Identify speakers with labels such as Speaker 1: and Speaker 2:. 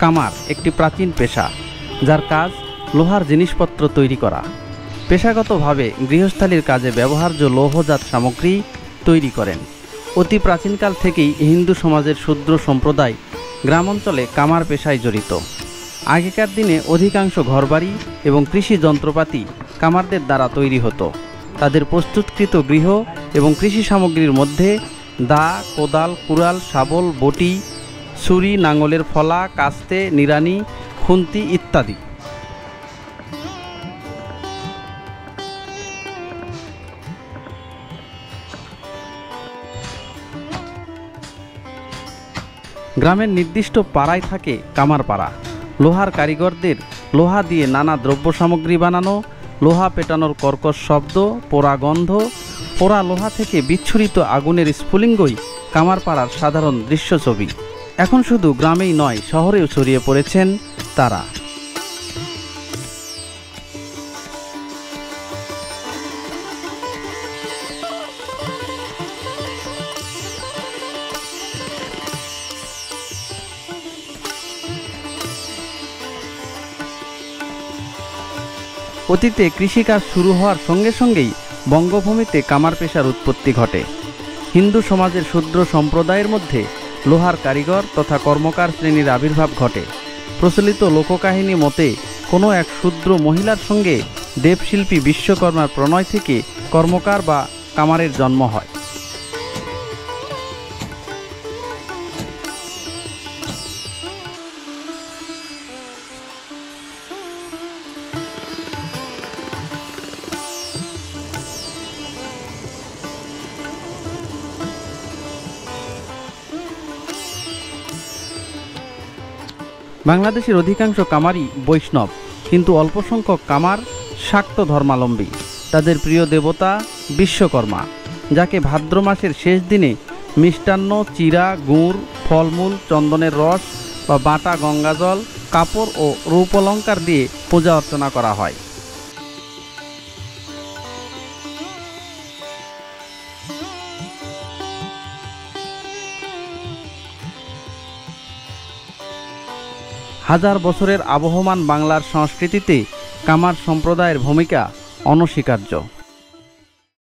Speaker 1: কামার একটি প্রাচীন পেশা, যার কাজ লোহার জিনিসপত্র তৈরি করা। পেশাগতভাবে গৃহস্থালির কাজে ব্যবহার্য লৌহজাত সামগ্রী তৈরি করেন। অতি প্রাচীনকাল থেকেই হিন্দু সমাজের শূদ্র সম্প্রদায় গ্রামাঞ্চলে কামার পেশায় জড়িত। আগেকার দিনে অধিকাংশ ঘরবাড়ি এবং কৃষি যন্ত্রপাতি কামারদের দ্বারা তৈরি হতো। তাদের প্রস্তুতকৃত গৃহ এবং কৃষি সামগ্রীর মধ্যে দা, কোদাল, কুড়াল, শাবল, বটি, ছুরি, নাঙলের ফলা, কাস্তে, নিড়ানি, খুন্তি ইত্যাদি। গ্রামের নির্দিষ্ট পাড়ায় থাকে কামার পাড়া। লোহার কারিগরদের লোহা দিয়ে নানা দ্রব্য সামগ্রী বানানো, লোহা পেটানোর কর্কশ শব্দ, পোড়া গন্ধ, পোড়া লোহা থেকে বিচ্ছুরিত আগুনের স্ফুলিঙ্গই কামার পাড়ার সাধারণ দৃশ্যছবি। এখন শুধু গ্রামেই নয়, শহরেও ছড়িয়ে পড়েছেন তারা। অতীতে কৃষিকাজ শুরু হওয়ার সঙ্গে সঙ্গেই বঙ্গভূমিতে কামার পেশার উৎপত্তি ঘটে। হিন্দু সমাজের শূদ্র সম্প্রদায়ের মধ্যে লোহার কারিগর তথা কর্মকার শ্রেণীর আবির্ভাব ঘটে। প্রচলিত লোককাহিনী মতে কোনো এক শূদ্র মহিলার সঙ্গে দেবশিল্পী বিশ্বকর্মার প্রণয় থেকে কর্মকার বা কামারের জন্ম হয়। বাংলাদেশের অধিকাংশ কামারই বৈষ্ণব, কিন্তু অল্প সংখ্যক কামার শাক্ত ধর্মাবলম্বী। তাদের প্রিয় দেবতা বিশ্বকর্মা, যাকে ভাদ্র মাসের শেষ দিনে মিষ্টান্ন, চিরা, গুড়, ফলমূল, চন্দনের রস বা বাটা গঙ্গাজল, কাপড় ও রূপলঙ্কার দিয়ে পূজা অর্চনা করা হয়। হাজার বছরের আবহমান বাংলার সংস্কৃতিতে কামার সম্প্রদায়ের ভূমিকা অনস্বীকার্য।